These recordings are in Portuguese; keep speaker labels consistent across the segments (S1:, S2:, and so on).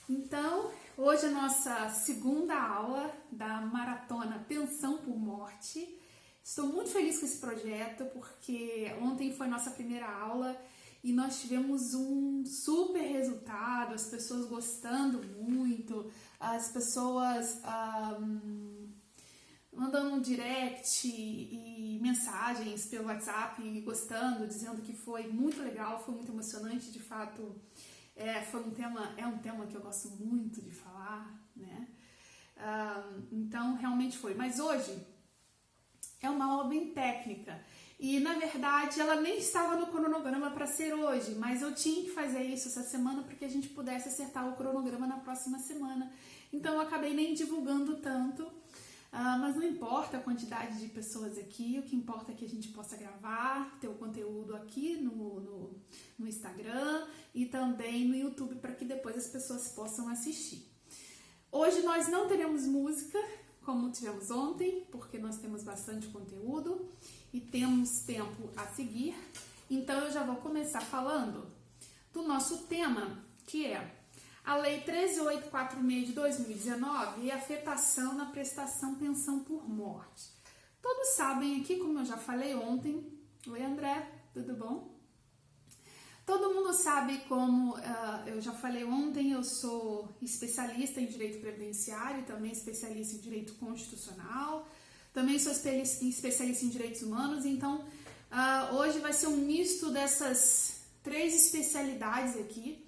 S1: Então, hoje é a nossa segunda aula da Maratona Pensão por Morte. Estou muito feliz com esse projeto porque ontem foi nossa primeira aula e nós tivemos um super resultado, as pessoas gostando muito, as pessoas mandando um direct e mensagens pelo WhatsApp gostando, dizendo que foi muito legal, foi muito emocionante, de fato. É um tema que eu gosto muito de falar, né? Então, realmente foi. Mas hoje é uma aula bem técnica. E, na verdade, ela nem estava no cronograma para ser hoje, mas eu tinha que fazer isso essa semana para que a gente pudesse acertar o cronograma na próxima semana. Então, eu acabei nem divulgando tanto. Mas não importa a quantidade de pessoas aqui, o que importa é que a gente possa gravar, ter o conteúdo aqui no Instagram e também no YouTube para que depois as pessoas possam assistir. Hoje nós não teremos música, como tivemos ontem, porque nós temos bastante conteúdo e temos tempo a seguir. Então eu já vou começar falando do nosso tema, que é a Lei 13.846 de 2019 e afetação na prestação pensão por morte. Todos sabem aqui, como eu já falei ontem. Oi, André, tudo bom? Todo mundo sabe como eu já falei ontem, eu sou especialista em direito previdenciário, também especialista em direito constitucional, também sou especialista em direitos humanos, então hoje vai ser um misto dessas três especialidades aqui.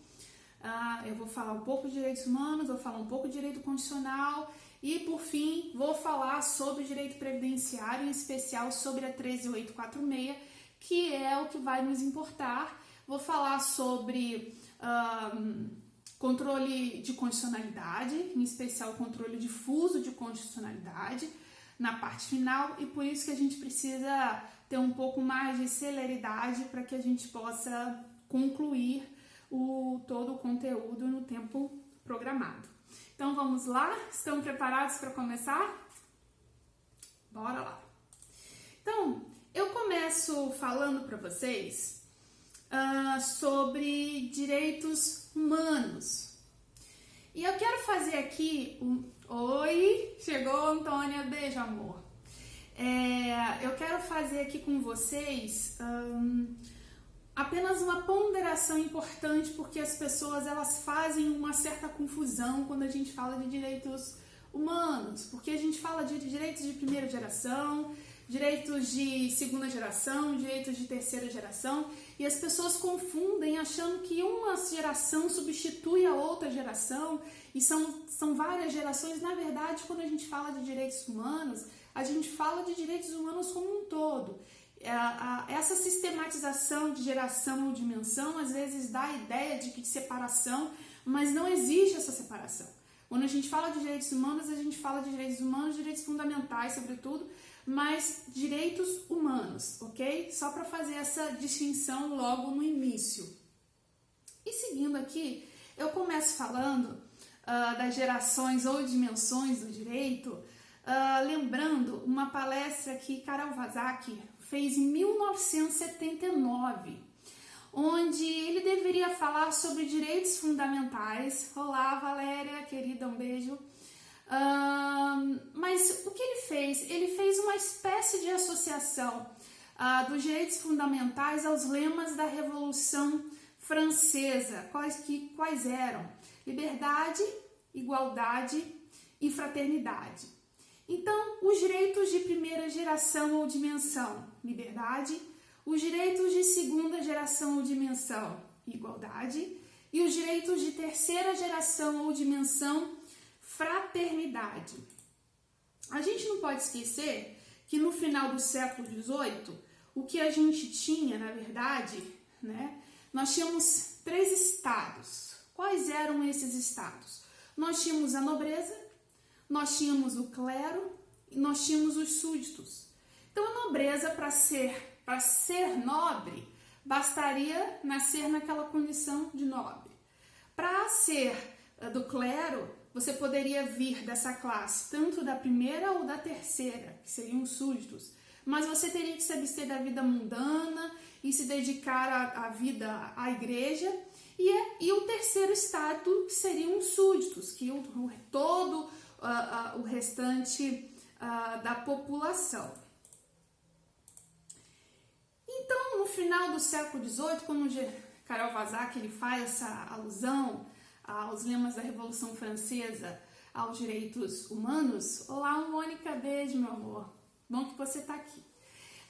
S1: Eu vou falar um pouco de direitos humanos, vou falar um pouco de direito constitucional e, por fim, vou falar sobre direito previdenciário, em especial sobre a 13.846, que é o que vai nos importar. Vou falar sobre controle de constitucionalidade, em especial controle difuso de constitucionalidade, na parte final, e por isso que a gente precisa ter um pouco mais de celeridade para que a gente possa concluir todo o conteúdo no tempo programado. Então vamos lá? Estão preparados para começar? Bora lá! Então, eu começo falando para vocês sobre direitos humanos. E eu quero fazer aqui Oi! Chegou, Antônia! Beijo, amor! Eu quero fazer aqui com vocês apenas uma ponderação importante, porque as pessoas elas fazem uma certa confusão quando a gente fala de direitos humanos, porque a gente fala de direitos de primeira geração, direitos de segunda geração, direitos de terceira geração, e as pessoas confundem achando que uma geração substitui a outra geração, e são várias gerações. Na verdade, quando a gente fala de direitos humanos, a gente fala de direitos humanos como um todo. Essa sistematização de geração ou dimensão às vezes dá a ideia de separação, mas não existe essa separação. Quando a gente fala de direitos humanos, a gente fala de direitos humanos, direitos fundamentais, sobretudo, mas direitos humanos, ok? Só para fazer essa distinção logo no início. E seguindo aqui, eu começo falando das gerações ou dimensões do direito, lembrando uma palestra que Karol Vazak fez em 1979, onde ele deveria falar sobre direitos fundamentais. Olá, Valéria, querida, um beijo. Mas o que ele fez? Ele fez uma espécie de associação dos direitos fundamentais aos lemas da Revolução Francesa. Quais eram? Liberdade, igualdade e fraternidade. Então, os direitos de primeira geração ou dimensão, liberdade, os direitos de segunda geração ou dimensão, igualdade, e os direitos de terceira geração ou dimensão, fraternidade. A gente não pode esquecer que no final do século XVIII, o que a gente tinha, na verdade, né, nós tínhamos três estados. Quais eram esses estados? Nós tínhamos a nobreza, nós tínhamos o clero e nós tínhamos os súditos. Então, a nobreza, para ser nobre, bastaria nascer naquela condição de nobre. Para ser do clero, você poderia vir dessa classe, tanto da primeira ou da terceira, que seriam os súditos, mas você teria que se abster da vida mundana e se dedicar à vida à igreja, e o terceiro estado seriam os súditos, que todo o restante da população. Então, no final do século XVIII, quando Karol Vazak ele faz essa alusão aos lemas da Revolução Francesa, aos direitos humanos, olá, Mônica, beijo, meu amor, bom que você está aqui.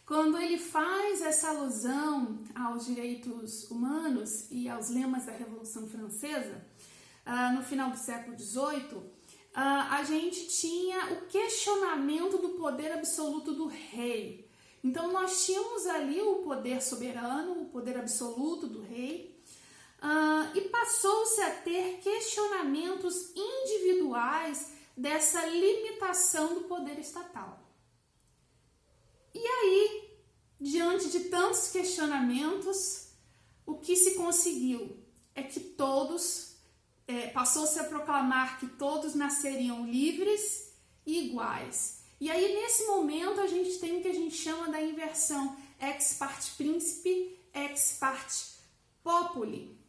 S1: Quando ele faz essa alusão aos direitos humanos e aos lemas da Revolução Francesa, no final do século XVIII, a gente tinha o questionamento do poder absoluto do rei. Então, nós tínhamos ali o poder soberano, o poder absoluto do rei, e passou-se a ter questionamentos individuais dessa limitação do poder estatal. E aí, diante de tantos questionamentos, o que se conseguiu é que passou-se a proclamar que todos nasceriam livres e iguais. E aí, nesse momento, a gente tem o que a gente chama da inversão ex parte principi, ex parte populi,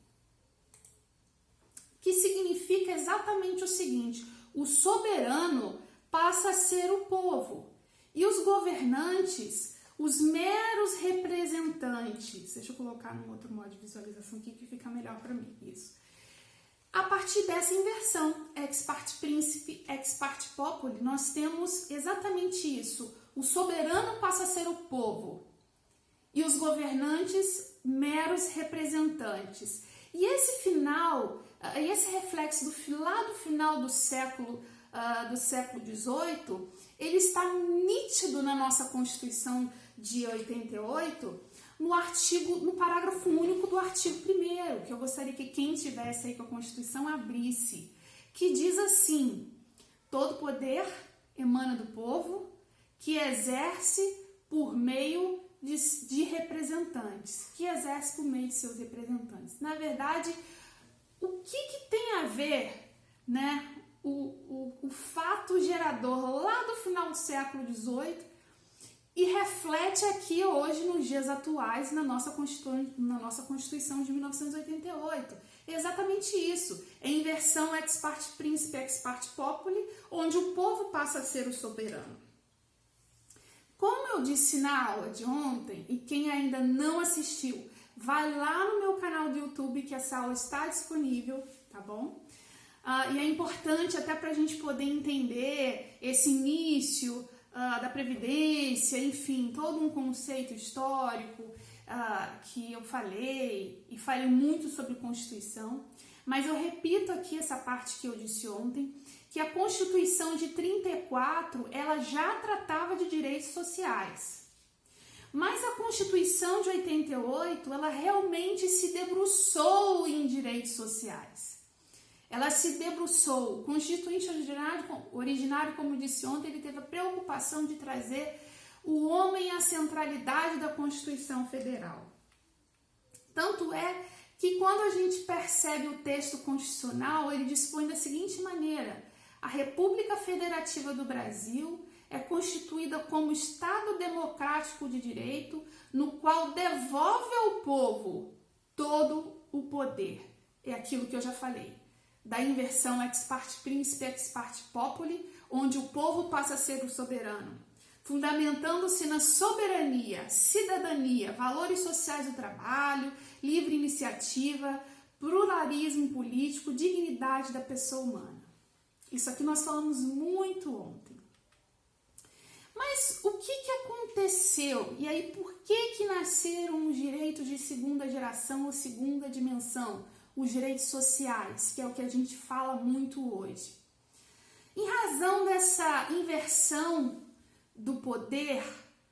S1: que significa exatamente o seguinte: o soberano passa a ser o povo e os governantes, os meros representantes. Deixa eu colocar num outro modo de visualização aqui que fica melhor para mim. Isso. A partir dessa inversão, ex parte principi, ex parte populi, nós temos exatamente isso. O soberano passa a ser o povo e os governantes, meros representantes. E esse reflexo lá do final do século XVIII, ele está nítido na nossa Constituição de 88, no parágrafo único do artigo 1º, que eu gostaria que quem tivesse aí com a Constituição abrisse, que diz assim: todo poder emana do povo, que exerce por meio de representantes, de seus representantes. Na verdade, o que tem a ver, né, o fato gerador lá do final do século XVIII e reflete aqui hoje, nos dias atuais, na nossa Constituição de 1988. É exatamente isso. É inversão ex parte principi, ex parte populi, onde o povo passa a ser o soberano. Como eu disse na aula de ontem, e quem ainda não assistiu, vai lá no meu canal do YouTube que essa aula está disponível, tá bom? E é importante até para a gente poder entender esse início da Previdência, enfim, todo um conceito histórico que eu falei, e falei muito sobre Constituição, mas eu repito aqui essa parte que eu disse ontem, que a Constituição de 34, ela já tratava de direitos sociais. Mas a Constituição de 88, ela realmente se debruçou em direitos sociais. Ela se debruçou. O Constituinte originário, como disse ontem, ele teve a preocupação de trazer o homem à centralidade da Constituição Federal. Tanto é que quando a gente percebe o texto constitucional, ele dispõe da seguinte maneira: a República Federativa do Brasil é constituída como Estado democrático de direito, no qual devolve ao povo todo o poder. É aquilo que eu já falei, da inversão ex parte principi, ex parte populi, onde o povo passa a ser o soberano, fundamentando-se na soberania, cidadania, valores sociais do trabalho, livre iniciativa, pluralismo político, dignidade da pessoa humana. Isso aqui nós falamos muito ontem. Mas o que aconteceu? E aí, por que nasceram os direitos de segunda geração ou segunda dimensão? Os direitos sociais, que é o que a gente fala muito hoje. Em razão dessa inversão do poder,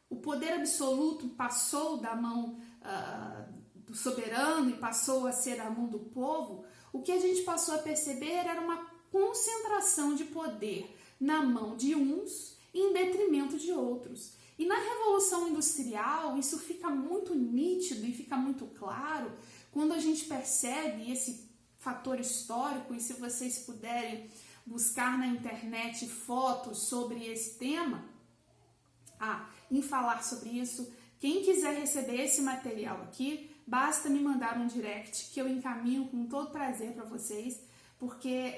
S1: o poder absoluto passou da mão do soberano e passou a ser a mão do povo. O que a gente passou a perceber era uma concentração de poder na mão de uns em detrimento de outros. E na Revolução Industrial isso fica muito nítido e fica muito claro quando a gente percebe esse fator histórico. E se vocês puderem buscar na internet fotos sobre esse tema, em falar sobre isso, Quem quiser receber esse material aqui, basta me mandar um direct que eu encaminho com todo prazer para vocês, porque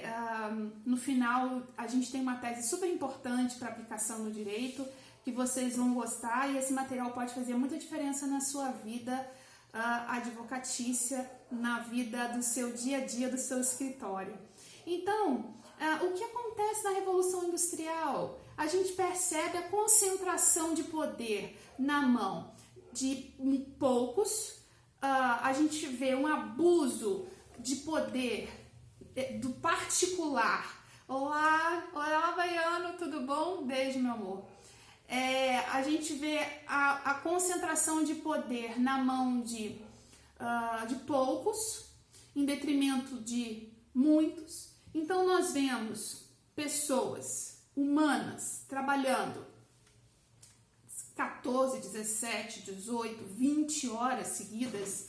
S1: no final a gente tem uma tese super importante para aplicação no direito, que vocês vão gostar, e esse material pode fazer muita diferença na sua vida advocatícia, na vida do seu dia a dia, do seu escritório. Então, o que acontece na Revolução Industrial? A gente percebe a concentração de poder na mão de poucos, a gente vê um abuso de poder do particular. Olá, Baiano, tudo bom? Beijo, meu amor. A gente vê a concentração de poder na mão de poucos, em detrimento de muitos. Então, nós vemos pessoas humanas trabalhando 14, 17, 18, 20 horas seguidas,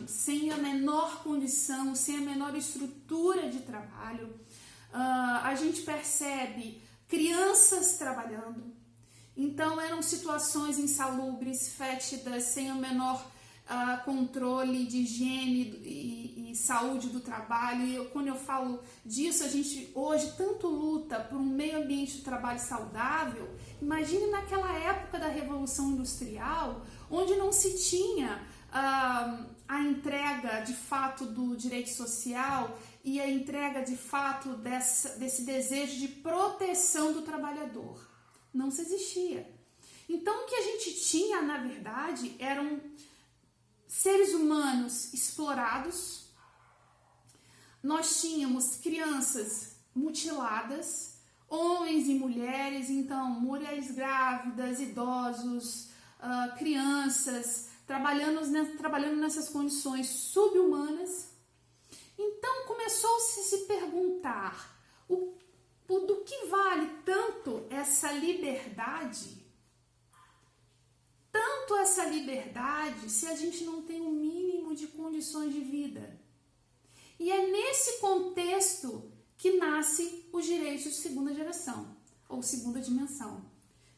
S1: sem a menor condição, sem a menor estrutura de trabalho. A gente percebe crianças trabalhando, então eram situações insalubres, fétidas, sem o menor controle de higiene e saúde do trabalho. E quando eu falo disso, a gente hoje tanto luta por um meio ambiente de trabalho saudável. Imagine naquela época da Revolução Industrial, onde não se tinha a entrega de fato do direito social e a entrega de fato desse desejo de proteção do trabalhador. Não se existia. Então, o que a gente tinha, na verdade, eram seres humanos explorados. Nós tínhamos crianças mutiladas, homens e mulheres, então mulheres grávidas, idosos, crianças, trabalhando nessas condições subhumanas. Então começou-se a se perguntar do que vale tanto essa liberdade se a gente não tem um mínimo de condições de vida. E é nesse contexto que nasce os direitos de segunda geração, ou segunda dimensão,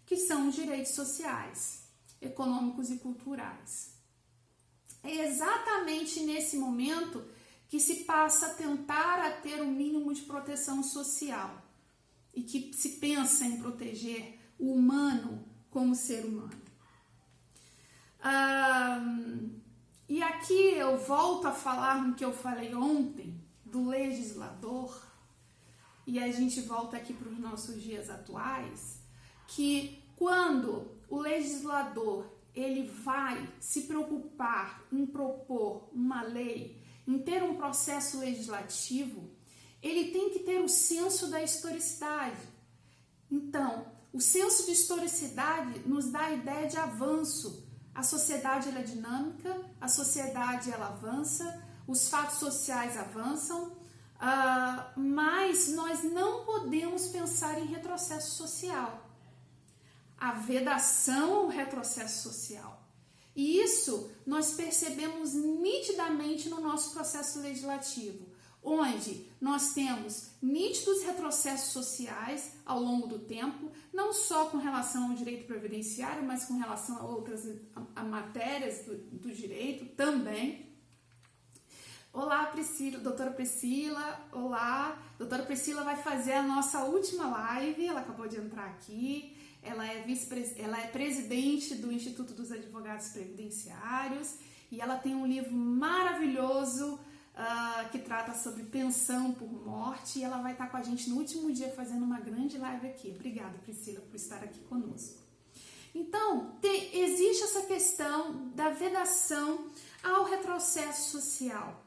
S1: que são os direitos sociais, econômicos e culturais. É exatamente nesse momento que se passa a tentar a ter um mínimo de proteção social e que se pensa em proteger o humano como ser humano. E aqui eu volto a falar no que eu falei ontem, do legislador, e a gente volta aqui para os nossos dias atuais, que quando o legislador ele vai se preocupar em propor uma lei, em ter um processo legislativo, ele tem que ter o senso da historicidade. Então, o senso de historicidade nos dá a ideia de avanço. A sociedade ela é dinâmica, a sociedade ela avança, os fatos sociais avançam, mas nós não podemos pensar em retrocesso social. A vedação é um retrocesso social. E isso nós percebemos nitidamente no nosso processo legislativo, onde nós temos nítidos retrocessos sociais ao longo do tempo, não só com relação ao direito previdenciário, mas com relação a outras matérias do direito também. Olá, Priscila, doutora Priscila, olá. Doutora Priscila vai fazer a nossa última live, ela acabou de entrar aqui. Ela é presidente do Instituto dos Advogados Previdenciários e ela tem um livro maravilhoso que trata sobre pensão por morte, e ela vai estar com a gente no último dia fazendo uma grande live aqui. Obrigada, Priscila, por estar aqui conosco. Então, existe essa questão da vedação ao retrocesso social.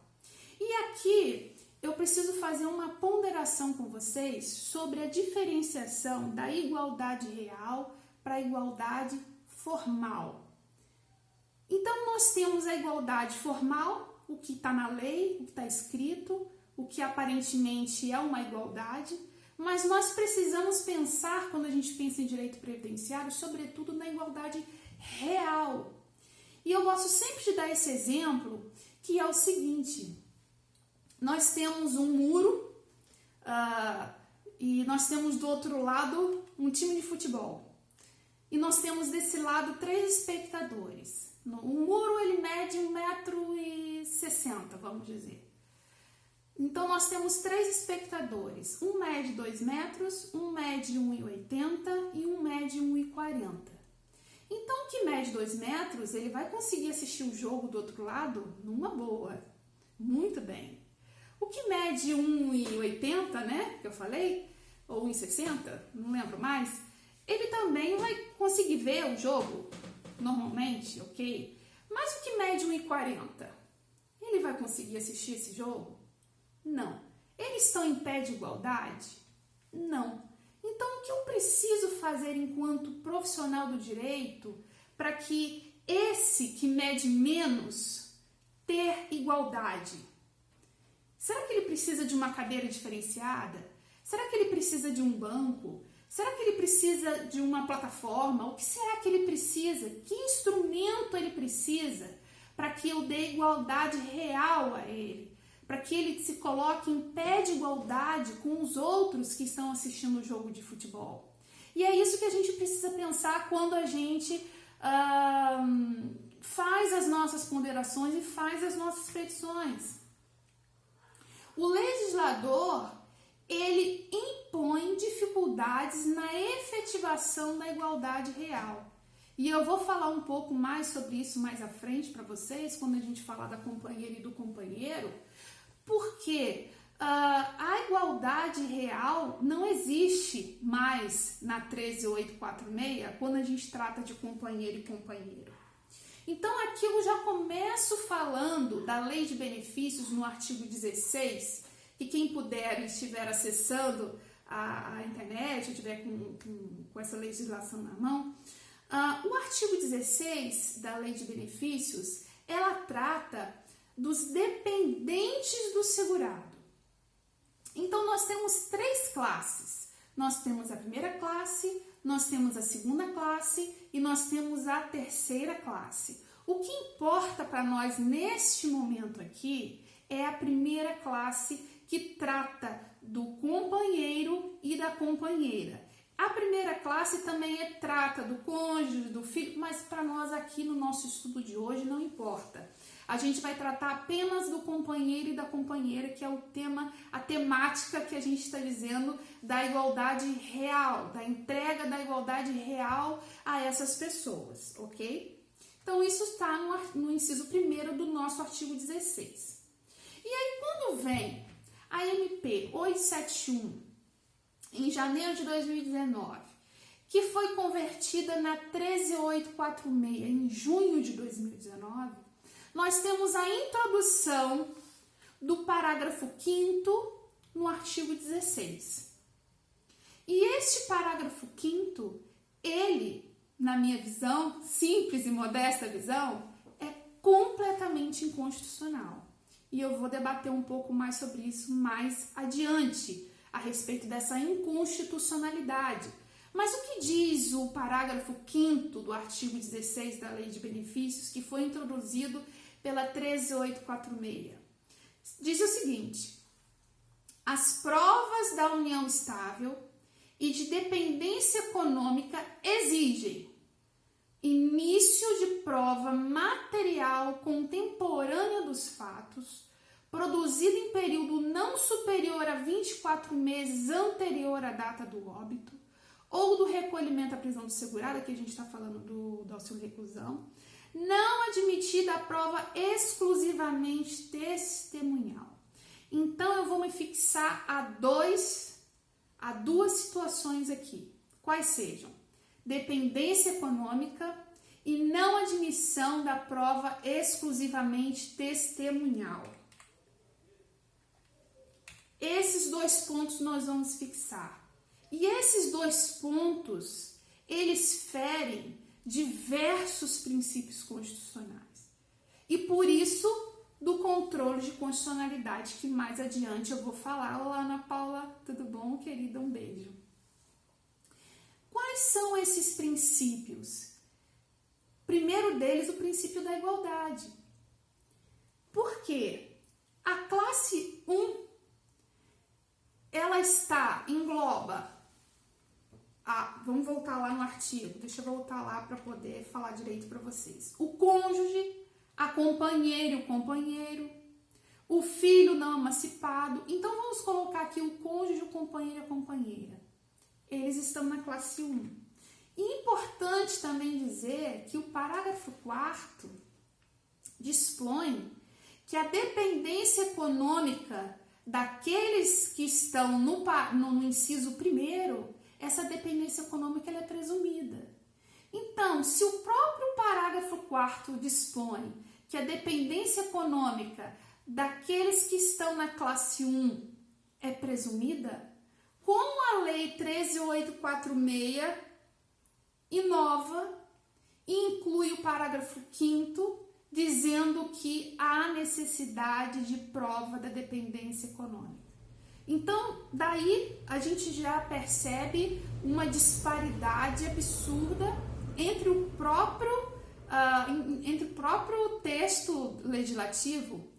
S1: E aqui eu preciso fazer uma ponderação com vocês sobre a diferenciação da igualdade real para a igualdade formal. Então, nós temos a igualdade formal, o que está na lei, o que está escrito, o que aparentemente é uma igualdade, mas nós precisamos pensar, quando a gente pensa em direito previdenciário, sobretudo na igualdade real. E eu gosto sempre de dar esse exemplo, que é o seguinte: nós temos um muro e nós temos do outro lado um time de futebol. e nós temos desse lado 3 espectadores. O muro ele mede 1,60 m, vamos dizer. Então nós temos 3 espectadores. Um mede 2 metros, um mede 1,80 m e um mede 1,40 m. Então o que mede 2 metros, ele vai conseguir assistir o jogo do outro lado numa boa. Muito bem. O que mede 1,80 m, né, que eu falei, ou 1,60 m, não lembro mais, ele também vai conseguir ver o jogo normalmente, ok? Mas o que mede 1,40 m, ele vai conseguir assistir esse jogo? Não. Eles estão em pé de igualdade? Não. Então, o que eu preciso fazer enquanto profissional do direito para que esse que mede menos ter igualdade? Será que ele precisa de uma cadeira diferenciada? Será que ele precisa de um banco? Será que ele precisa de uma plataforma? O que será que ele precisa? Que instrumento ele precisa para que eu dê igualdade real a ele? Para que ele se coloque em pé de igualdade com os outros que estão assistindo o jogo de futebol. E é isso que a gente precisa pensar quando a gente faz as nossas ponderações e faz as nossas petições. O legislador, ele impõe dificuldades na efetivação da igualdade real. E eu vou falar um pouco mais sobre isso mais à frente para vocês, quando a gente falar da companheira e do companheiro, porque a igualdade real não existe mais na 13846 quando a gente trata de companheiro e companheiro. Então aqui eu já começo falando da lei de benefícios no artigo 16, que quem puder e estiver acessando a internet, ou estiver com essa legislação na mão, o artigo 16 da lei de benefícios, ela trata dos dependentes do segurado. Então, nós temos 3 classes. Nós temos a primeira classe, nós temos a segunda classe e nós temos a terceira classe. O que importa para nós neste momento aqui é a primeira classe, que trata do companheiro e da companheira. A primeira classe também trata do cônjuge, do filho, mas para nós aqui no nosso estudo de hoje não importa. A gente vai tratar apenas do companheiro e da companheira, que é o tema, a temática que a gente está dizendo da igualdade real, da entrega da igualdade real a essas pessoas, ok? Então, isso está no inciso 1º do nosso artigo 16. E aí, quando vem a MP 871, em janeiro de 2019, que foi convertida na 13846 em junho de 2019, nós temos a introdução do parágrafo 5º no artigo 16. E este parágrafo 5º, ele, na minha visão, simples e modesta visão, é completamente inconstitucional. E eu vou debater um pouco mais sobre isso mais adiante, a respeito dessa inconstitucionalidade. Mas o que diz o parágrafo 5º do artigo 16 da Lei de Benefícios, que foi introduzido pela 13846? Diz o seguinte: as provas da união estável e de dependência econômica exigem início de prova material contemporânea dos fatos, produzido em período não superior a 24 meses anterior à data do óbito, ou do recolhimento à prisão do segurado, aqui a gente está falando do auxílio reclusão, não admitida a prova exclusivamente testemunhal. Então, eu vou me fixar a duas situações aqui. Quais sejam? Dependência econômica e não admissão da prova exclusivamente testemunhal. Esses 2 pontos nós vamos fixar. E esses 2 pontos, eles ferem diversos princípios constitucionais. E por isso, do controle de constitucionalidade, que mais adiante eu vou falar. Olá, Ana Paula, tudo bom, querida? Um beijo. Quais são esses princípios? Primeiro deles, o princípio da igualdade. Por quê? A classe 1, ela engloba vamos voltar lá no artigo, deixa eu voltar lá para poder falar direito para vocês. O cônjuge, a companheira e o companheiro, o filho não emancipado. Então vamos colocar aqui o cônjuge, o companheiro e a companheira. Eles estão na classe 1. E importante também dizer que o parágrafo 4º dispõe que a dependência econômica daqueles que estão no inciso 1º, essa dependência econômica ela é presumida. Então, se o próprio parágrafo 4º dispõe que a dependência econômica daqueles que estão na classe 1 é presumida, como a Lei 13.846 inova e inclui o parágrafo 5º dizendo que há necessidade de prova da dependência econômica. Então, daí a gente já percebe uma disparidade absurda entre o próprio texto legislativo,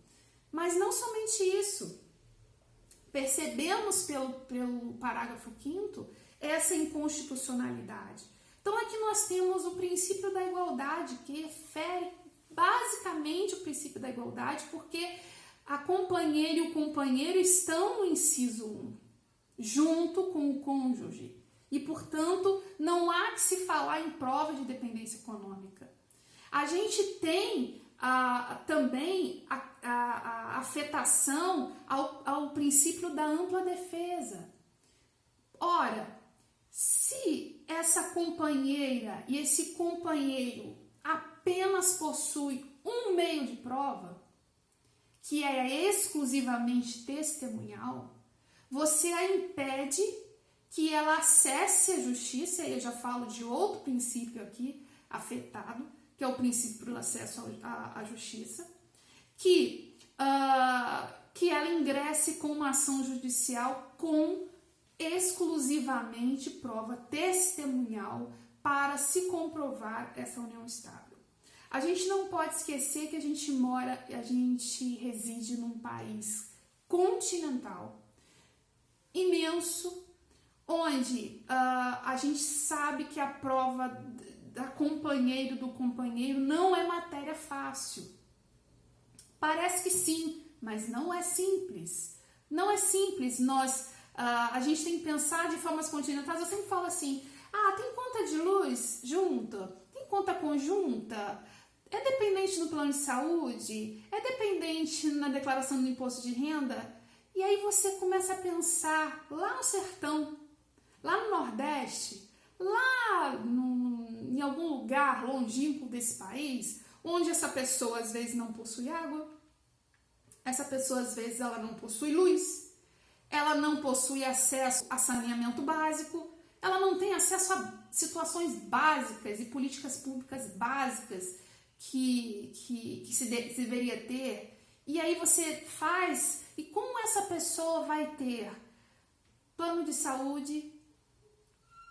S1: mas não somente isso. Percebemos pelo parágrafo 5º essa inconstitucionalidade. Então, aqui nós temos o princípio da igualdade, que refere basicamente o princípio da igualdade, porque a companheira e o companheiro estão no inciso 1, junto com o cônjuge. E, portanto, não há que se falar em prova de dependência econômica. A gente tem também a afetação ao princípio da ampla defesa. Ora, se essa companheira e esse companheiro apenas possui um meio de prova, que é exclusivamente testemunhal, você a impede que ela acesse a justiça, e eu já falo de outro princípio aqui afetado, que é o princípio do acesso à justiça, que ela ingresse com uma ação judicial com exclusivamente prova testemunhal para se comprovar essa união estável. A gente não pode esquecer que a gente reside num país continental, imenso, onde a gente sabe que a prova da companheira do companheiro não é matéria fácil. Parece que sim, mas não é simples. Não é simples. A gente tem que pensar de formas continentais. Eu sempre falo assim, tem conta de luz junta? Tem conta conjunta? É dependente no plano de saúde? É dependente na declaração do imposto de renda? E aí você começa a pensar lá no sertão, lá no Nordeste, lá em algum lugar longínquo desse país, onde essa pessoa às vezes não possui água, essa pessoa às vezes ela não possui luz, ela não possui acesso a saneamento básico, ela não tem acesso a situações básicas e políticas públicas básicas que se deveria ter. E aí você faz, e como essa pessoa vai ter plano de saúde,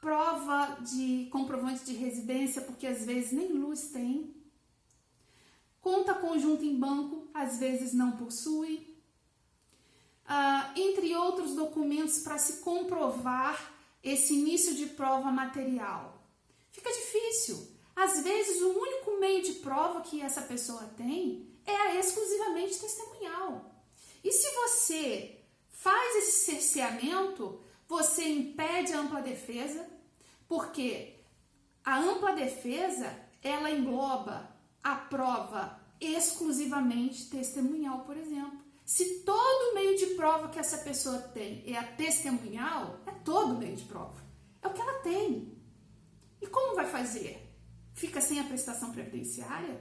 S1: prova de comprovante de residência, porque às vezes nem luz tem, conta conjunta em banco, às vezes não possui, entre outros documentos para se comprovar esse início de prova material. Fica difícil. Às vezes o único meio de prova que essa pessoa tem é exclusivamente testemunhal. E se você faz esse cerceamento, você impede a ampla defesa, porque a ampla defesa, ela engloba a prova exclusivamente testemunhal, por exemplo. Se todo meio de prova que essa pessoa tem é a testemunhal, é todo meio de prova. É o que ela tem. E como vai fazer? Fica sem a prestação previdenciária?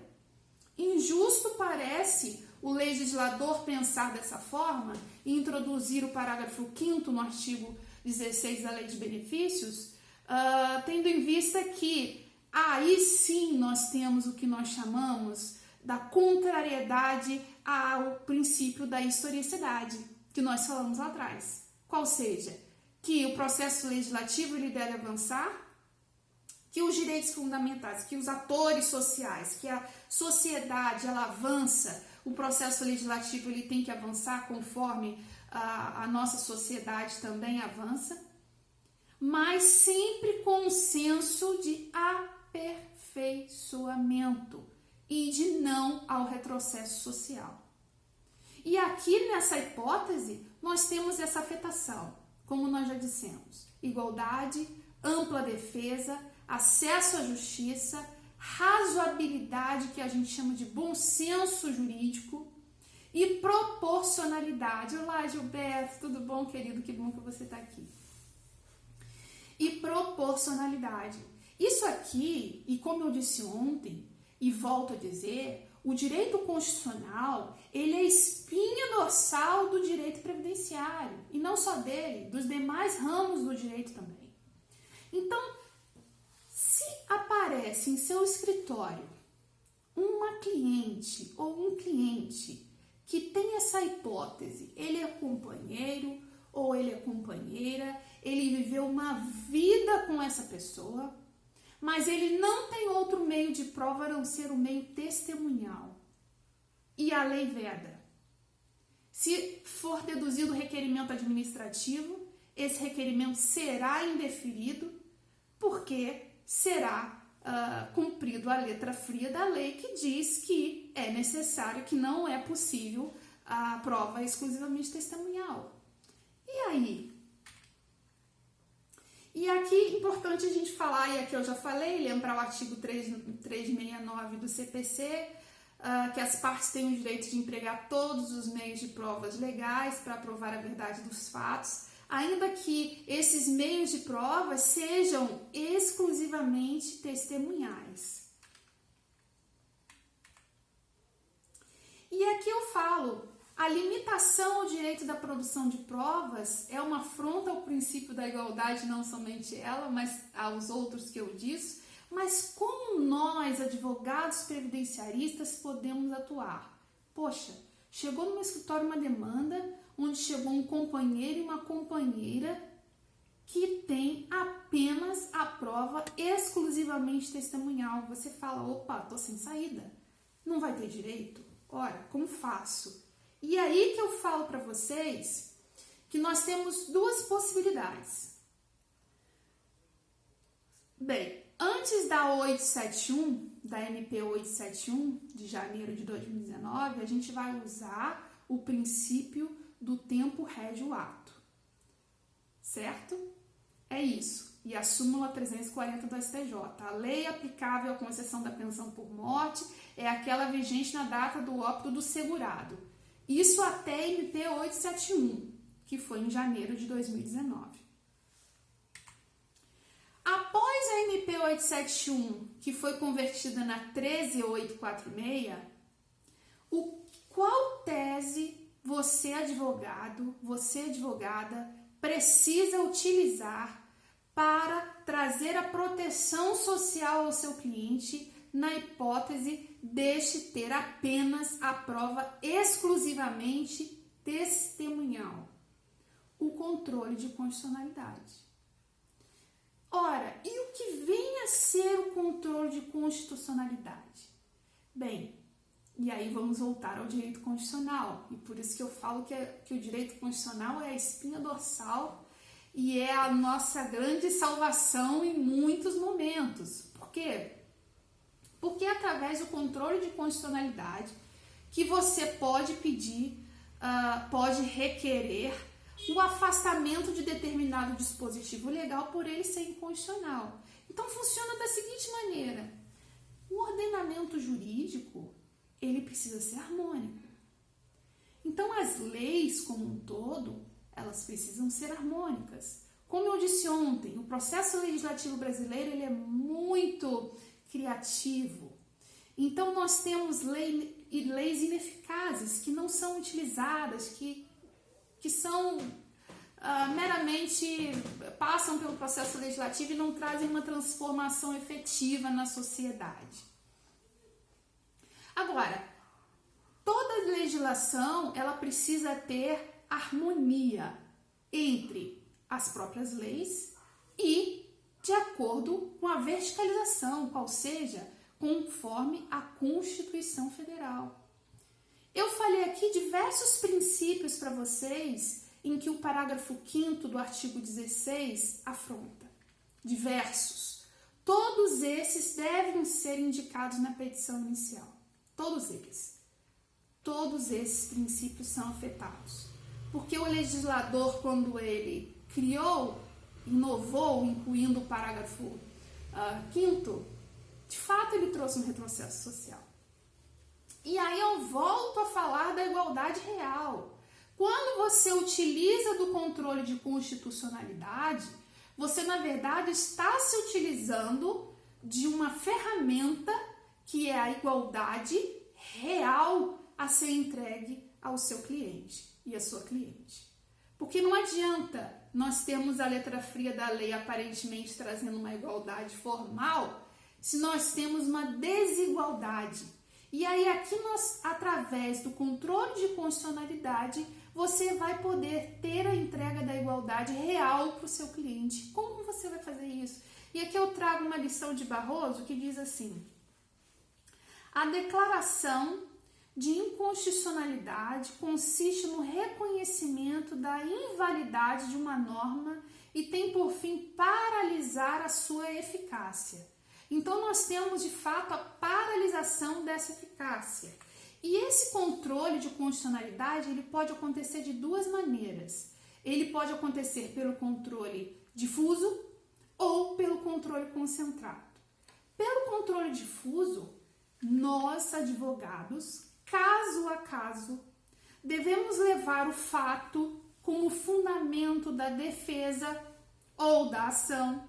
S1: Injusto parece o legislador pensar dessa forma e introduzir o parágrafo 5º no artigo 16 da Lei de Benefícios, tendo em vista que aí sim nós temos o que nós chamamos da contrariedade ao princípio da historicidade, que nós falamos lá atrás. Qual seja, que o processo legislativo ele deve avançar, que os direitos fundamentais, que os atores sociais, que a sociedade ela avança, o processo legislativo ele tem que avançar conforme a nossa sociedade também avança, mas sempre com um senso de aperfeiçoamento e de não ao retrocesso social. E aqui nessa hipótese, nós temos essa afetação, como nós já dissemos: igualdade, ampla defesa, acesso à justiça, razoabilidade, que a gente chama de bom senso jurídico, e proporcionalidade. Olá, Gilberto, tudo bom, querido? Que bom que você está aqui. E proporcionalidade. Isso aqui, e como eu disse ontem, e volto a dizer, o direito constitucional, ele é a espinha dorsal do direito previdenciário, e não só dele, dos demais ramos do direito também. Então, se aparece em seu escritório uma cliente ou um cliente que tem essa hipótese, ele é companheiro ou ele é companheira, ele viveu uma vida com essa pessoa, mas ele não tem outro meio de prova a não ser o meio testemunhal. E a lei veda. Se for deduzido o requerimento administrativo, esse requerimento será indeferido, porque será cumprido a letra fria da lei, que diz que é necessário, que não é possível a prova exclusivamente testemunhal. E aí? E aqui é importante a gente falar, e aqui eu já falei, lembrar o artigo 369 do CPC, que as partes têm o direito de empregar todos os meios de provas legais para provar a verdade dos fatos, ainda que esses meios de prova sejam exclusivamente testemunhais. E aqui eu falo, a limitação ao direito da produção de provas é uma afronta ao princípio da igualdade, não somente ela, mas aos outros que eu disse. Mas como nós, advogados previdenciaristas, podemos atuar? Poxa, chegou no meu escritório uma demanda onde chegou um companheiro e uma companheira que tem apenas a prova exclusivamente testemunhal. Você fala, opa, tô sem saída, não vai ter direito? Ora, como faço? E aí que eu falo para vocês que nós temos duas possibilidades. Bem, antes da 871, da MP 871, de janeiro de 2019, a gente vai usar o princípio do tempo rege o ato, certo? É isso. E a súmula 340 do STJ. A lei aplicável à concessão da pensão por morte é aquela vigente na data do óbito do segurado. Isso até MP 871, que foi em janeiro de 2019. Após a MP 871, que foi convertida na 13846, qual tese você, advogado, você, advogada, precisa utilizar para trazer a proteção social ao seu cliente na hipótese deste ter apenas a prova exclusivamente testemunhal? O controle de constitucionalidade. Ora, e o que vem a ser o controle de constitucionalidade? Bem, e aí vamos voltar ao direito constitucional, e por isso que eu falo que o direito constitucional é a espinha dorsal e é a nossa grande salvação em muitos momentos. Por quê? Porque é através do controle de constitucionalidade que você pode pedir, pode requerer o afastamento de determinado dispositivo legal por ele ser inconstitucional. Então funciona da seguinte maneira: o ordenamento jurídico, ele precisa ser harmônico. Então as leis como um todo, elas precisam ser harmônicas. Como eu disse ontem, o processo legislativo brasileiro, ele é muito criativo. Então nós temos leis ineficazes que não são utilizadas, que são meramente passam pelo processo legislativo e não trazem uma transformação efetiva na sociedade. Agora, toda legislação, ela precisa ter harmonia entre as próprias leis e de acordo com a verticalização, qual seja, conforme a Constituição Federal. Eu falei aqui diversos princípios para vocês em que o parágrafo 5º do artigo 16 afronta. Diversos. Todos esses devem ser indicados na petição inicial. Todos eles. Todos esses princípios são afetados. Porque o legislador, quando ele criou, inovou, incluindo o parágrafo 5º, de fato ele trouxe um retrocesso social. E aí eu volto a falar da igualdade real. Quando você utiliza do controle de constitucionalidade, você na verdade está se utilizando de uma ferramenta que é a igualdade real a ser entregue ao seu cliente e à sua cliente. Porque não adianta nós termos a letra fria da lei aparentemente trazendo uma igualdade formal se nós temos uma desigualdade. E aí aqui nós, através do controle de constitucionalidade, você vai poder ter a entrega da igualdade real para o seu cliente. Como você vai fazer isso? E aqui eu trago uma lição de Barroso que diz assim: a declaração de inconstitucionalidade consiste no reconhecimento da invalidade de uma norma e tem por fim paralisar a sua eficácia. Então nós temos de fato a paralisação dessa eficácia. E esse controle de constitucionalidade ele pode acontecer de duas maneiras. Ele pode acontecer pelo controle difuso ou pelo controle concentrado. Pelo controle difuso, nós, advogados, caso a caso, devemos levar o fato como fundamento da defesa ou da ação,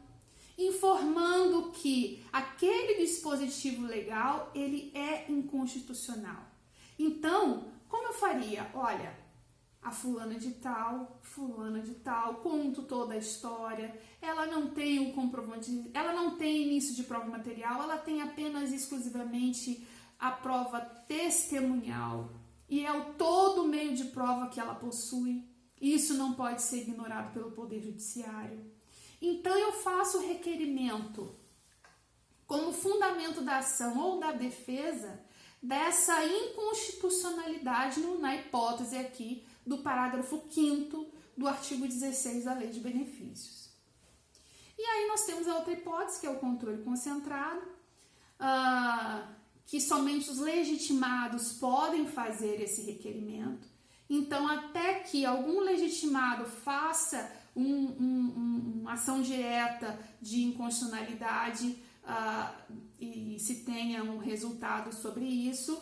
S1: informando que aquele dispositivo legal ele é inconstitucional. Então, como eu faria? Olha, a fulana de tal, conto toda a história, ela não tem o comprovante, ela não tem início de prova material, ela tem apenas exclusivamente a prova testemunhal e é o todo meio de prova que ela possui. Isso não pode ser ignorado pelo Poder Judiciário. Então eu faço o requerimento como fundamento da ação ou da defesa dessa inconstitucionalidade na hipótese aqui do parágrafo 5º do artigo 16 da Lei de Benefícios. E aí nós temos a outra hipótese, que é o controle concentrado, que somente os legitimados podem fazer esse requerimento. Então, até que algum legitimado faça uma ação direta de inconstitucionalidade e se tenha um resultado sobre isso,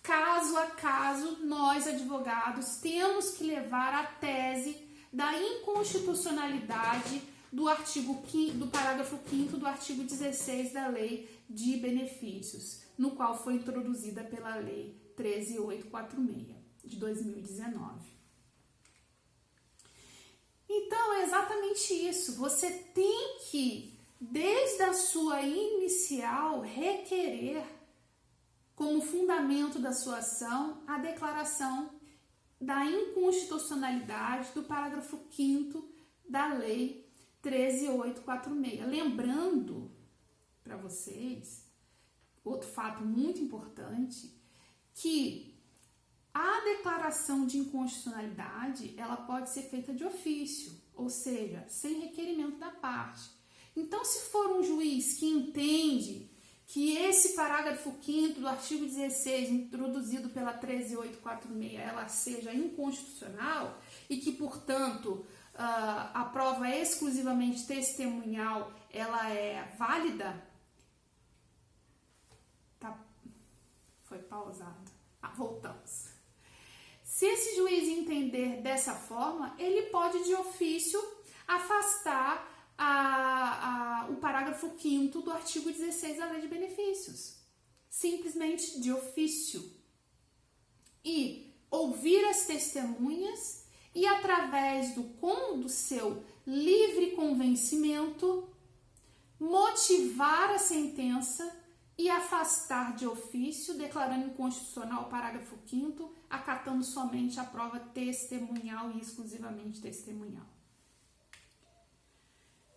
S1: caso a caso, nós, advogados, temos que levar a tese da inconstitucionalidade do parágrafo 5º do artigo 16 da Lei de Benefícios, no qual foi introduzida pela Lei 13.846, de 2019. Então, é exatamente isso. Você tem que, desde a sua inicial, requerer como fundamento da sua ação a declaração da inconstitucionalidade do parágrafo 5º da Lei 13.846. Lembrando para vocês, outro fato muito importante, que a declaração de inconstitucionalidade ela pode ser feita de ofício, ou seja, sem requerimento da parte. Então, se for um juiz que entende que esse parágrafo 5º do artigo 16, introduzido pela 13.846, ela seja inconstitucional e que, portanto, a prova exclusivamente testemunhal ela é válida, foi pausado. Voltamos. Se esse juiz entender dessa forma, ele pode de ofício afastar o parágrafo 5º do artigo 16 da Lei de Benefícios. Simplesmente de ofício. E ouvir as testemunhas e, através do seu livre convencimento, motivar a sentença e afastar de ofício, declarando inconstitucional o parágrafo 5º, acatando somente a prova testemunhal e exclusivamente testemunhal.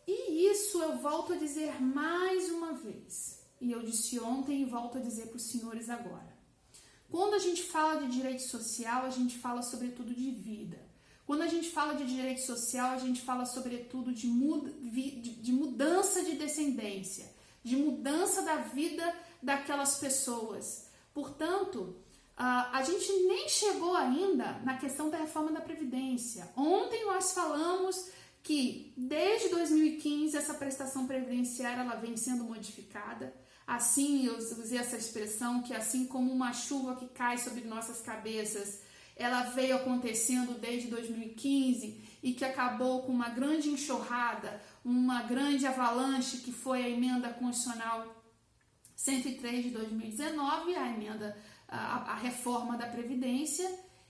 S1: E isso eu volto a dizer mais uma vez, e eu disse ontem e volto a dizer para os senhores agora. Quando a gente fala de direito social, a gente fala sobretudo de vida. Quando a gente fala de direito social, a gente fala sobretudo de mudança de descendência, de mudança da vida daquelas pessoas. Portanto, a gente nem chegou ainda na questão da reforma da Previdência. Ontem nós falamos que desde 2015 essa prestação previdenciária ela vem sendo modificada. Assim, eu usei essa expressão que assim como uma chuva que cai sobre nossas cabeças, ela veio acontecendo desde 2015 e que acabou com uma grande enxurrada, uma grande avalanche que foi a emenda constitucional 103 de 2019, a reforma da Previdência.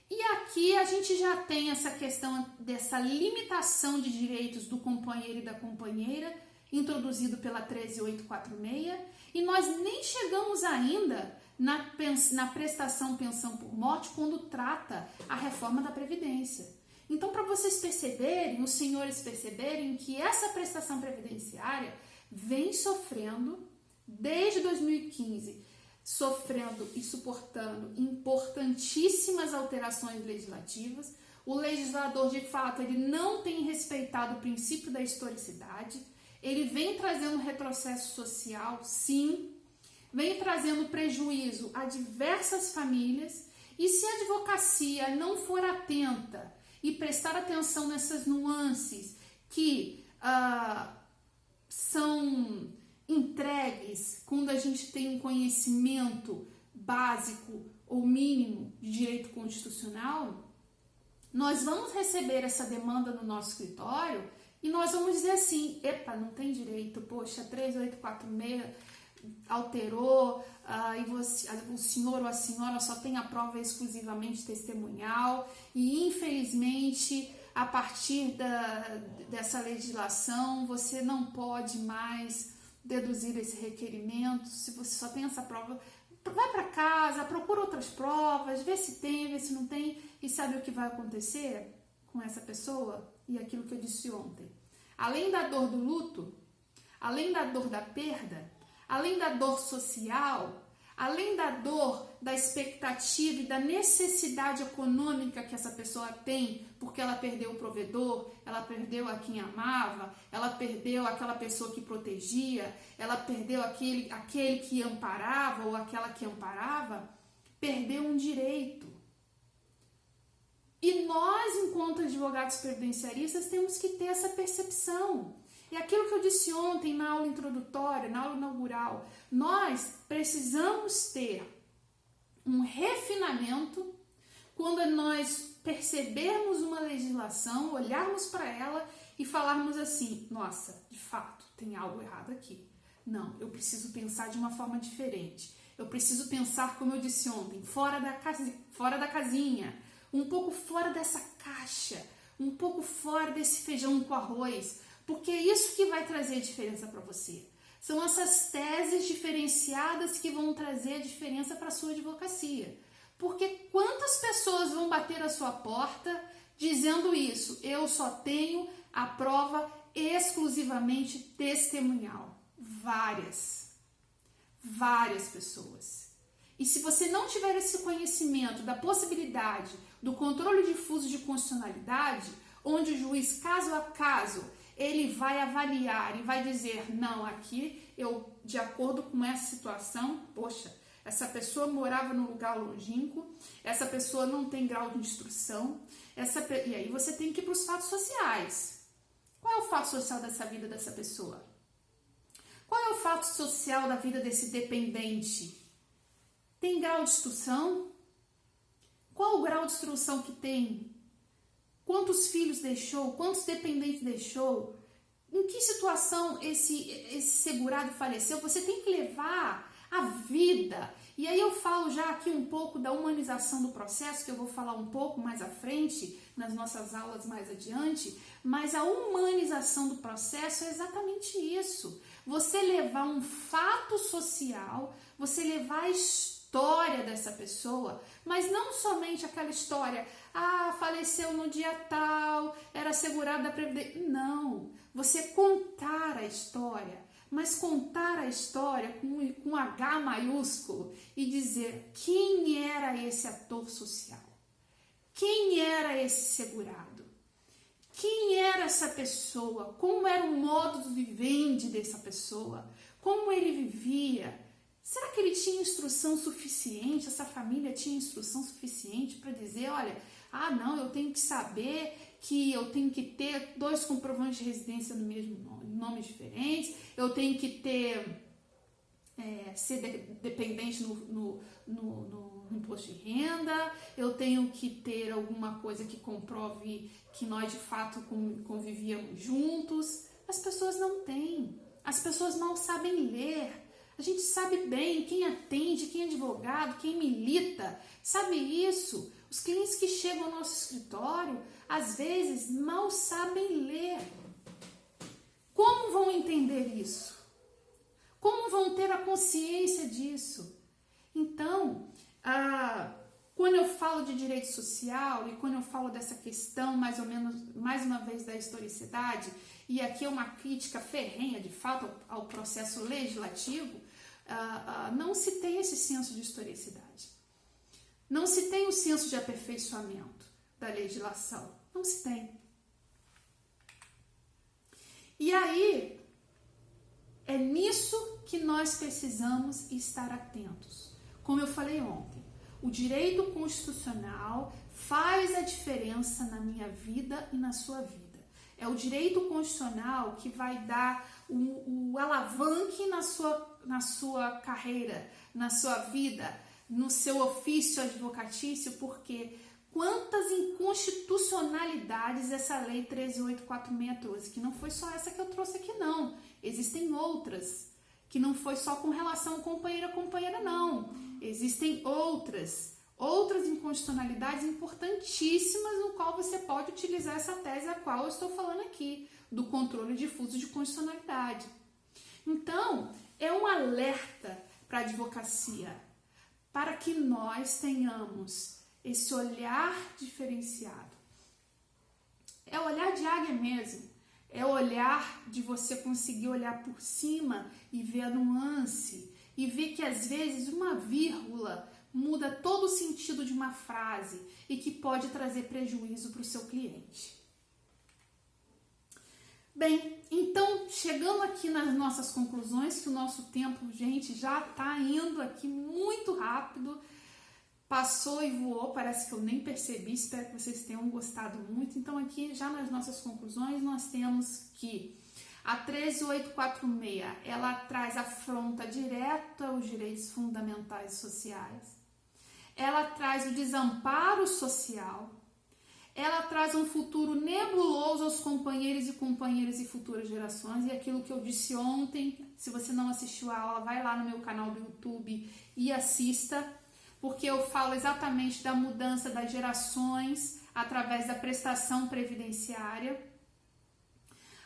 S1: E aqui a gente já tem essa questão dessa limitação de direitos do companheiro e da companheira, introduzido pela 13846, e nós nem chegamos ainda na prestação pensão por morte quando trata a reforma da Previdência. Então, para vocês perceberem, os senhores perceberem que essa prestação previdenciária vem sofrendo, desde 2015, sofrendo e suportando importantíssimas alterações legislativas. O legislador, de fato, ele não tem respeitado o princípio da historicidade, ele vem trazendo retrocesso social, sim, vem trazendo prejuízo a diversas famílias, e se a advocacia não for atenta e prestar atenção nessas nuances que são entregues quando a gente tem um conhecimento básico ou mínimo de direito constitucional, nós vamos receber essa demanda no nosso escritório e nós vamos dizer assim, epa, não tem direito, poxa, 3846 alterou, e o senhor ou a senhora só tem a prova exclusivamente testemunhal e infelizmente a partir dessa legislação você não pode mais deduzir esse requerimento, se você só tem essa prova, vai para casa, procura outras provas, vê se tem, vê se não tem, e sabe o que vai acontecer com essa pessoa? E aquilo que eu disse ontem. Além da dor do luto, além da dor da perda, além da dor social, além da dor da expectativa e da necessidade econômica que essa pessoa tem, porque ela perdeu o provedor, ela perdeu a quem amava, ela perdeu aquela pessoa que protegia, ela perdeu aquele que amparava ou aquela que amparava, perdeu um direito. E nós, enquanto advogados previdenciaristas, temos que ter essa percepção. E aquilo que eu disse ontem na aula introdutória, na aula inaugural, nós precisamos ter um refinamento quando nós percebermos uma legislação, olharmos para ela e falarmos assim, nossa, de fato, tem algo errado aqui. Não, eu preciso pensar de uma forma diferente. Eu preciso pensar, como eu disse ontem, fora da casinha, um pouco fora dessa caixa, um pouco fora desse feijão com arroz, porque é isso que vai trazer diferença para você. São essas teses diferenciadas que vão trazer a diferença para a sua advocacia. Porque quantas pessoas vão bater a sua porta dizendo isso? Eu só tenho a prova exclusivamente testemunhal. Várias pessoas. E se você não tiver esse conhecimento da possibilidade do controle difuso de constitucionalidade, onde o juiz, caso a caso, ele vai avaliar e vai dizer, não, aqui eu, de acordo com essa situação, poxa, essa pessoa morava num lugar longínquo, essa pessoa não tem grau de instrução, e aí você tem que ir para os fatos sociais. Qual é o fato social dessa vida dessa pessoa? Qual é o fato social da vida desse dependente? Tem grau de instrução? Qual o grau de instrução que tem? Quantos filhos deixou? Quantos dependentes deixou? Em que situação esse segurado faleceu? Você tem que levar a vida. E aí eu falo já aqui um pouco da humanização do processo, que eu vou falar um pouco mais à frente, nas nossas aulas mais adiante, mas a humanização do processo é exatamente isso. Você levar um fato social, você levar a história dessa pessoa, mas não somente aquela história, faleceu no dia tal, era segurado da Previdência. Não, você contar a história, mas contar a história com H maiúsculo e dizer quem era esse ator social, quem era esse segurado, Quem era essa pessoa? Como era o modo de vivendi dessa pessoa? Como ele vivia? Será que ele tinha instrução suficiente? Essa família tinha instrução suficiente para dizer, olha, não, eu tenho que saber que eu tenho que ter 2 comprovantes de residência no mesmo nome, nomes diferentes, eu tenho que ter ser dependente no imposto de renda, eu tenho que ter alguma coisa que comprove que nós de fato convivíamos juntos. As pessoas não têm, as pessoas mal sabem ler. A gente sabe bem quem atende, quem é advogado, quem milita, sabe isso. Os clientes que chegam ao nosso escritório, às vezes, mal sabem ler. Como vão entender isso? Como vão ter a consciência disso? Então, quando eu falo de direito social e quando eu falo dessa questão, mais ou menos, mais uma vez, da historicidade, e aqui é uma crítica ferrenha, de fato, ao processo legislativo, não se tem esse senso de historicidade. Não se tem o senso de aperfeiçoamento da legislação. Não se tem. E aí, é nisso que nós precisamos estar atentos. Como eu falei ontem, o direito constitucional faz a diferença na minha vida e na sua vida. É o direito constitucional que vai dar o alavanque na sua carreira, na sua vida, no seu ofício advocatício, porque quantas inconstitucionalidades essa lei 13.846 trouxe, que não foi só essa que eu trouxe aqui não, existem outras, que não foi só com relação companheira, não, existem outras inconstitucionalidades importantíssimas no qual você pode utilizar essa tese a qual eu estou falando aqui, do controle difuso de constitucionalidade. Então, é um alerta para a advocacia, para que nós tenhamos esse olhar diferenciado. É o olhar de águia mesmo, é o olhar de você conseguir olhar por cima e ver a nuance, e ver que às vezes uma vírgula muda todo o sentido de uma frase e que pode trazer prejuízo para o seu cliente. Bem, então, chegando aqui nas nossas conclusões, que o nosso tempo, gente, já está indo aqui muito rápido, passou e voou, parece que eu nem percebi, espero que vocês tenham gostado muito. Então, aqui, já nas nossas conclusões, nós temos que a 13.846, ela traz afronta direta aos direitos fundamentais e sociais, ela traz o desamparo social, ela traz um futuro nebuloso aos companheiros e futuras gerações, e aquilo que eu disse ontem, se você não assistiu a aula, vai lá no meu canal do YouTube e assista, porque eu falo exatamente da mudança das gerações através da prestação previdenciária.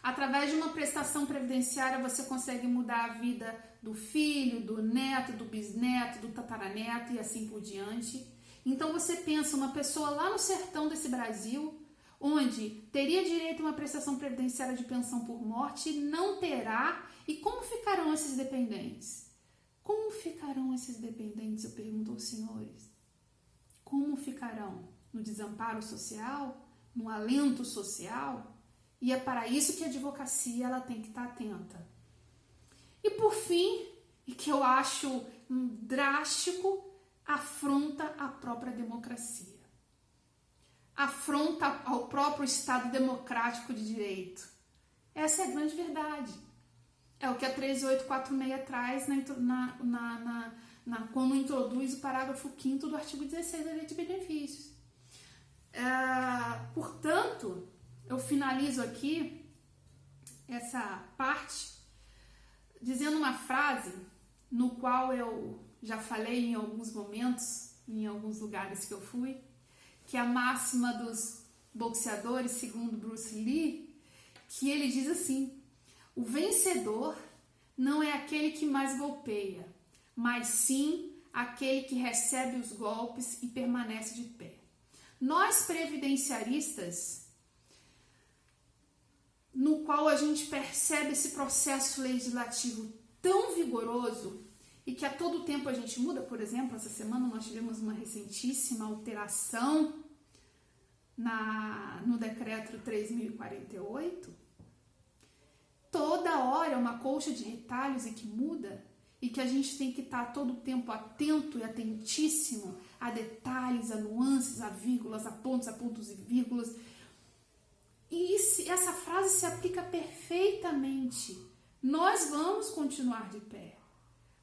S1: Através de uma prestação previdenciária, você consegue mudar a vida do filho, do neto, do bisneto, do tataraneto e assim por diante. Então você pensa, uma pessoa lá no sertão desse Brasil, onde teria direito a uma prestação previdenciária de pensão por morte, não terá. E como ficarão esses dependentes? Como ficarão esses dependentes, eu pergunto aos senhores? Como ficarão? No desamparo social? No alento social? E é para isso que a advocacia ela tem que estar atenta. E por fim, e que eu acho drástico, afronta à própria democracia. Afronta ao próprio Estado democrático de direito. Essa é a grande verdade. É o que a 13.846 traz quando introduz o parágrafo 5º do artigo 16 da Lei de Benefícios. Portanto, eu finalizo aqui essa parte dizendo uma frase no qual eu já falei em alguns momentos, em alguns lugares que eu fui, que é a máxima dos boxeadores, segundo Bruce Lee, que ele diz assim: o vencedor não é aquele que mais golpeia, mas sim aquele que recebe os golpes e permanece de pé. Nós previdenciaristas, no qual a gente percebe esse processo legislativo tão vigoroso e que a todo tempo a gente muda, por exemplo, essa semana nós tivemos uma recentíssima alteração no decreto 3048, toda hora é uma colcha de retalhos e que muda, e que a gente tem que estar todo o tempo atento e atentíssimo a detalhes, a nuances, a vírgulas, a pontos e vírgulas. E essa frase se aplica perfeitamente. Nós vamos continuar de pé.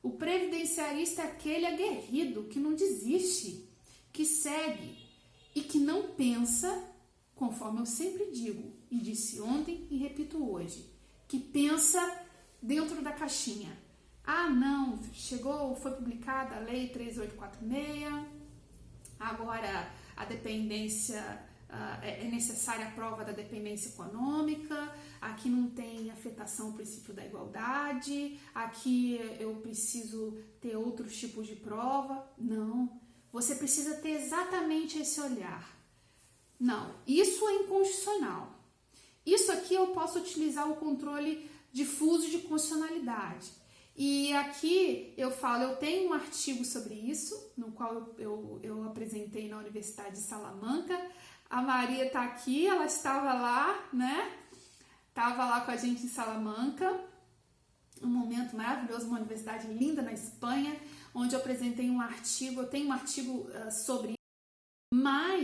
S1: O previdenciarista é aquele aguerrido que não desiste, que segue e que não pensa, conforme eu sempre digo, e disse ontem e repito hoje, que pensa dentro da caixinha. Ah, não, foi publicada a Lei 3846, agora a dependência, é necessária a prova da dependência econômica, aqui não tem afetação ao princípio da igualdade, aqui eu preciso ter outros tipos de prova. Não, você precisa ter exatamente esse olhar. Não, isso é inconstitucional. Isso aqui eu posso utilizar o controle difuso de constitucionalidade. E aqui eu falo, eu tenho um artigo sobre isso, no qual eu apresentei na Universidade de Salamanca. A Maria está aqui, ela estava lá, né? Estava lá com a gente em Salamanca, um momento maravilhoso, uma universidade linda na Espanha, onde eu apresentei um artigo, eu tenho um artigo sobre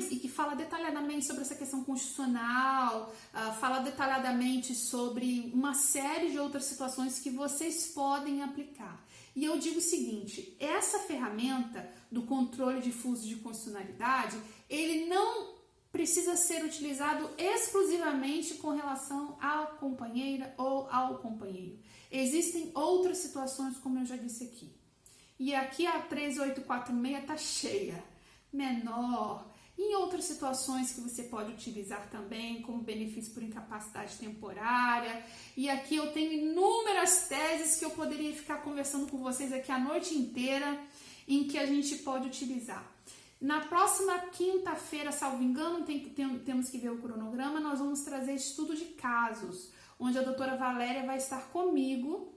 S1: e que fala detalhadamente sobre essa questão constitucional, fala detalhadamente sobre uma série de outras situações que vocês podem aplicar. E eu digo o seguinte, essa ferramenta do controle difuso de constitucionalidade, ele não precisa ser utilizado exclusivamente com relação à companheira ou ao companheiro. Existem outras situações, como eu já disse aqui. E aqui a 3846 está cheia, menor, em outras situações que você pode utilizar também, como benefício por incapacidade temporária. E aqui eu tenho inúmeras teses que eu poderia ficar conversando com vocês aqui a noite inteira, em que a gente pode utilizar. Na próxima quinta-feira, salvo engano, temos que ver o cronograma, nós vamos trazer estudo de casos, onde a doutora Valéria vai estar comigo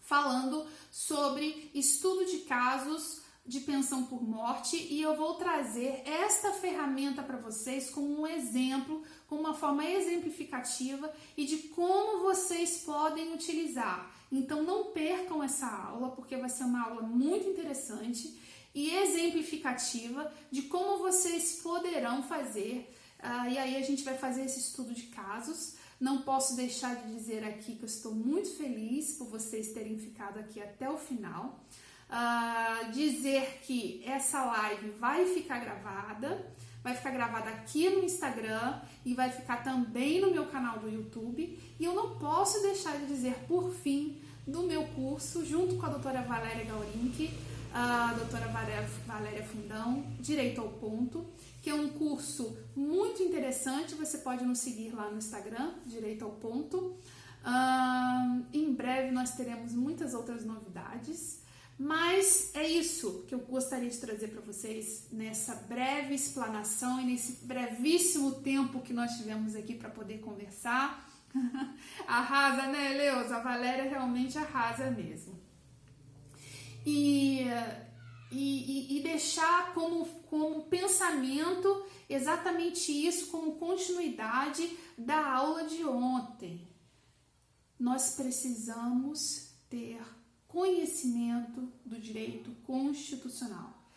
S1: falando sobre estudo de casos de pensão por morte, e eu vou trazer esta ferramenta para vocês como um exemplo, como uma forma exemplificativa e de como vocês podem utilizar. Então não percam essa aula, porque vai ser uma aula muito interessante e exemplificativa de como vocês poderão fazer, e aí a gente vai fazer esse estudo de casos. Não posso deixar de dizer aqui que eu estou muito feliz por vocês terem ficado aqui até o final. Dizer que essa live vai ficar gravada aqui no Instagram e vai ficar também no meu canal do YouTube. E eu não posso deixar de dizer, por fim, do meu curso, junto com a doutora Valéria Gaurinck, a doutora Valéria Fundão, Direito ao Ponto, que é um curso muito interessante. Você pode nos seguir lá no Instagram, Direito ao Ponto. Em breve nós teremos muitas outras novidades. Mas é isso que eu gostaria de trazer para vocês nessa breve explanação e nesse brevíssimo tempo que nós tivemos aqui para poder conversar. Arrasa, né, Leus? A Valéria realmente arrasa mesmo. E deixar como pensamento exatamente isso, como continuidade da aula de ontem. Nós precisamos ter conhecimento do direito constitucional.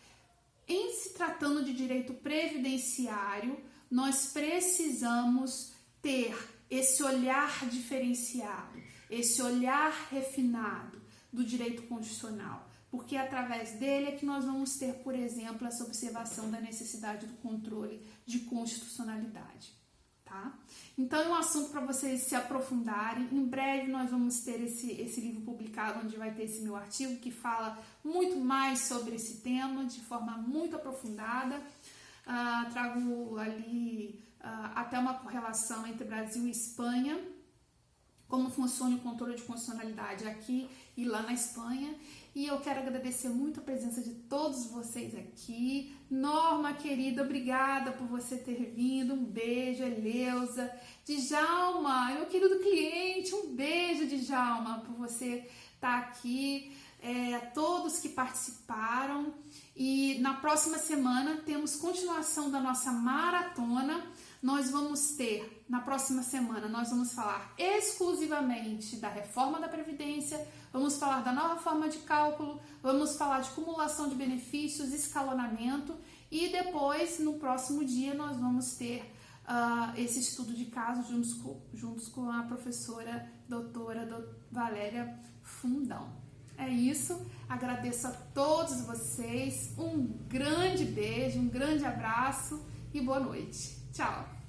S1: Em se tratando de direito previdenciário, nós precisamos ter esse olhar diferenciado, esse olhar refinado do direito constitucional, porque através dele é que nós vamos ter, por exemplo, essa observação da necessidade do controle de constitucionalidade. Tá? Então é um assunto para vocês se aprofundarem. Em breve nós vamos ter esse livro publicado, onde vai ter esse meu artigo que fala muito mais sobre esse tema de forma muito aprofundada. Trago ali até uma correlação entre Brasil e Espanha, como funciona o controle de constitucionalidade aqui e lá na Espanha. E eu quero agradecer muito a presença de todos vocês aqui. Norma, querida, obrigada por você ter vindo. Um beijo, Eleusa. Djalma, meu querido cliente, um beijo, Djalma, por você estar aqui. todos que participaram. E na próxima semana temos continuação da nossa maratona. Nós vamos ter, na próxima semana, nós vamos falar exclusivamente da reforma da Previdência, vamos falar da nova forma de cálculo, vamos falar de acumulação de benefícios, escalonamento, e depois, no próximo dia, nós vamos ter esse estudo de caso juntos com a professora doutora Valéria Fundão. É isso, agradeço a todos vocês, um grande beijo, um grande abraço e boa noite. Tchau!